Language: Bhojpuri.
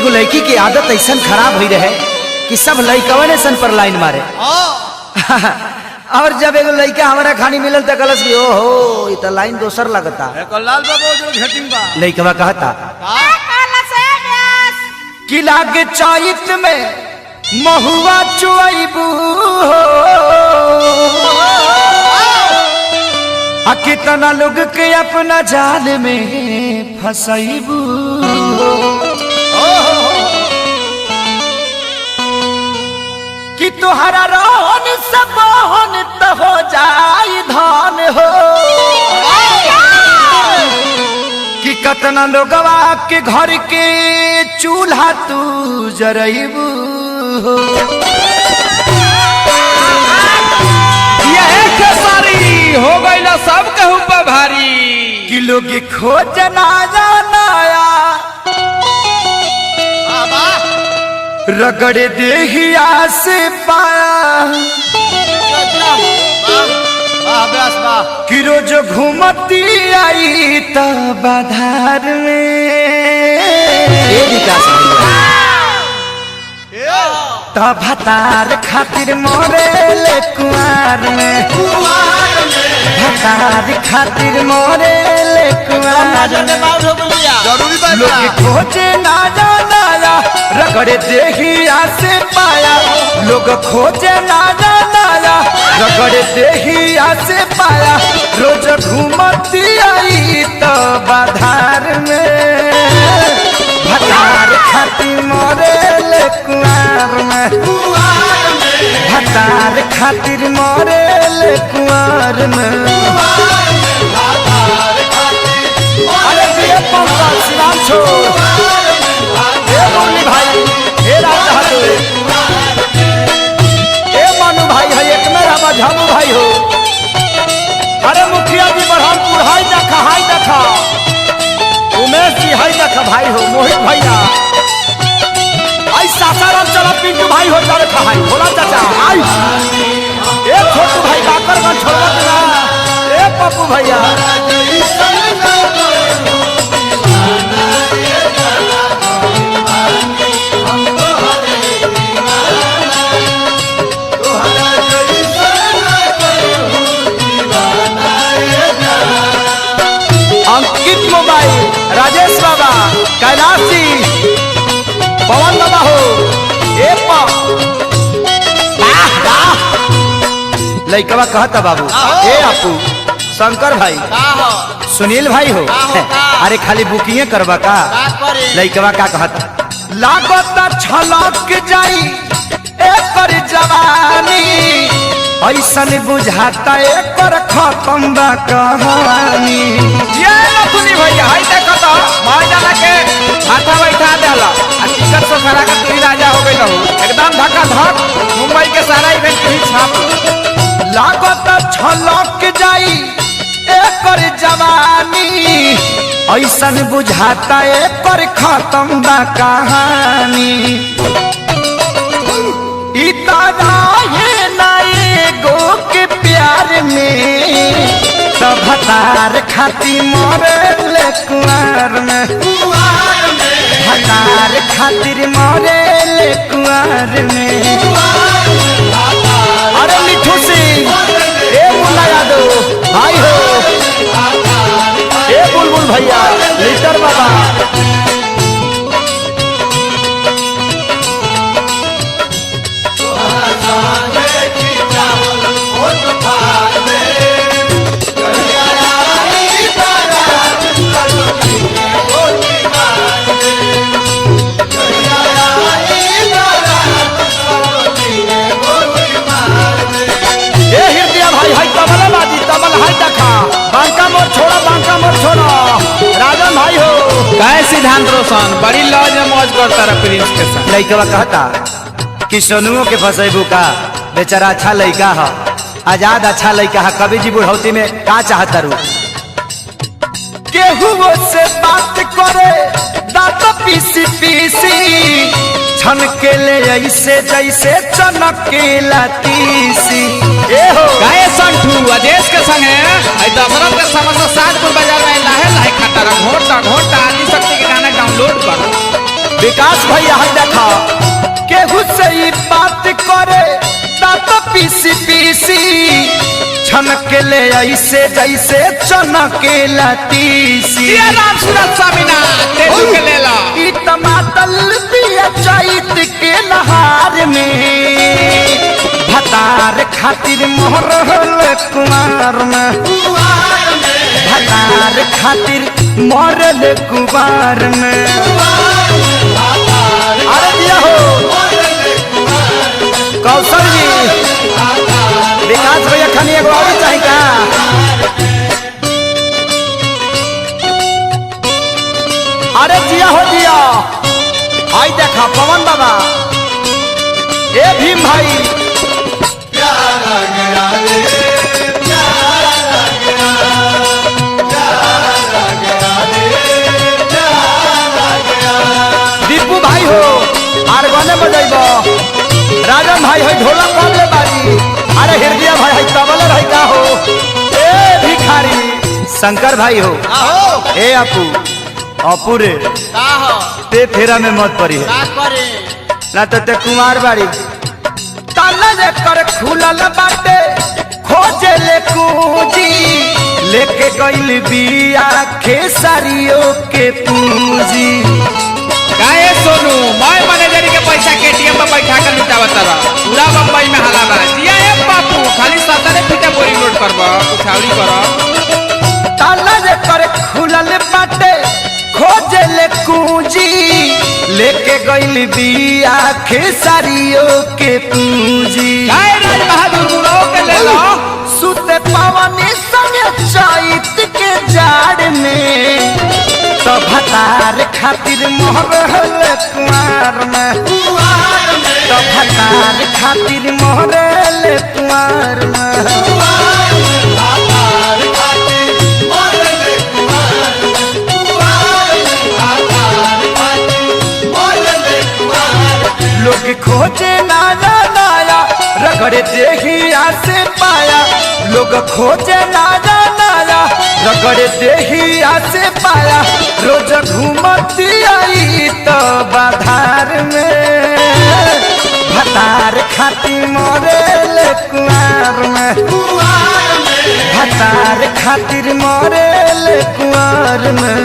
एगो लड़की की आदत ऐसा खराब हुई रहे कि सब लड़कवन सन पर लाइन मारे। और जब एगो लड़का हमारा खानी मिलल तो कलस भी ओहो ये तो लाइन दोसर लगता। लाल बाबू जो घेटिंग बा लड़कवा कहता कि लागे चैत में महुआ चुआइबू आ कितना लोग के अपना जाल में फंसाइबू कि तुहरा रोहन सबोहन तो हो जाई धान हो कि कतना लोगवा के घर के चूल्हा तू जरइबू हो। ये खेसारी हो गईला सब कहू पर भारी कि लोग खोज ना जानाया रगड़े देहिया से पाया कि रोज घूमती आई तो बाधार में तो भतार खातिर मोरे ले कुआर में भतार खातिर मोरे ले कुआर में लोग खोजे ना जानाया रगड़े देहिया से पाया लोग खोजे ना जानाया रगड़े देहिया से पाया रोज घूमती आई तो बाधार में भतार खातिर मोरे ले कुआर में भतार खातिर मोरे ले कुआर में। अरे ये पंकज सिवान छोड़ हे मुरली भाई हे राजा हरे हे मनु भाई है एक मेरा मझामू भाई हो। अरे मुखिया जी बरहमपुर हाई देखा उमेश जी हाई देखा भाई हो मोहित भैया आई सासाराम चला पिंटू भाई हो जा रखा है भोला चाचा आई ए छोटू भाई काकरगंज छोड़वा देना ए पप्पू भैया अंकित मोबाइल राजेश बाबा कैलाश जी पवन बाबा हो लइकवा कहता बाबू ए आपू शंकर भाई सुनील भाई हो अरे खाली बुकिंग करवा का लइकवा का कहता लागता छलक जाई एकर जवानी ऐसा बुझाता एकर खत्म बा कहानी। ये लखुनी भैया हाय देखो तो मार जाना के हाथा बैठा देला आ टिकट से खड़ा के तू राजा हो गइल हो एकदम धक्का धक मुंबई के सारा इवेंट ही छाप लागत छलक जाई एकर जवानी ऐसा बुझाता एकर खत्म बा कहानी। इतना है ना एगो के प्यार में तब भतार खाती मोरे ले कुआर में भतार खातिर मोरे ले कुआर में। अरे मिठू सिंह ए मुन्ना यादव भाई हो ए बुलबुल भैया लीटर बाबा राजन भाई हो काय सिद्धांत रोशन बड़ी लॉज में मौज करता रहा प्रिंस के साथ। लइकवा कहता कि सोनुओं के फसेबू का बेचारा अच्छा लइका है आजाद अच्छा लइका है कभी जी बुढ़ौती में का चाहता रू केहू से बात करे दांत पीसी पीसी छन के ले ऐसे जैसे चनक के लातीसी। ए हो गाय संठू अदेश के संग है आई दशरथ के समस्त सातपुर बाजार में लाहे लाहे खाता रहा घोटा घोटा आदि शक्ति के गाना डाउनलोड करो। विकास भैया है देखा केहू से ही बात करे दांत पीसी पीसी छनके ले ऐसे जैसे चनके लतीसी राम सूरत स्वामीना तेजू के लेला ई टमाटर पिया चैत के नहार में भतार खातिर मोहरल कुमार में भतार खातिर मरल कुमार में अरे दिया हो कौशल जी विकास भैया खानी एगो और चाहिए का अरे जिया हो जिया आई देखा पवन बाबा ए भीम भाई दीपू भाई हो आर गाने बजाइब राजन भाई है ढोलक कर ले बारी अरे हृदय भाई है तबला भाई का हो ए भिखारी शंकर भाई हो ए अपू अपू रे ते फेरा में मत पड़ी है ना तो ते कुमार बाड़ी ताला जे कर खुलल बाटे खोजे ले कूजी लेके गइल बिया खेसारियों के पूंजी काहे सोनू मैं मैनेजर के पैसा केटीएम में बैठा कर लुटावत रहा पूरा बम्बई में हला बा जिया ए बापू खाली 17 फीट बोरिंग लोड करबा उठावरी कर ताला जे कर खुलल बाटे खोजे ले कूजी लेके गइल बिया खेसारियों के पूंजी काहे राज बहादुर मुरो के ले लो सुते पवनी संगे चैत के जाड़ में तो भतार खातिर मोहरल कुमार में तो भतार खातिर मोहरल कुमार में लोग खोजे नाया नाया रगड़े देहिया से पाया लोग खोजे नाया नाया रगड़े देहिया से पाया रोज घूमती आई तो बाधार में भतार खाती मोरेल कुआर में भतार खातिर मोरेल कुआर में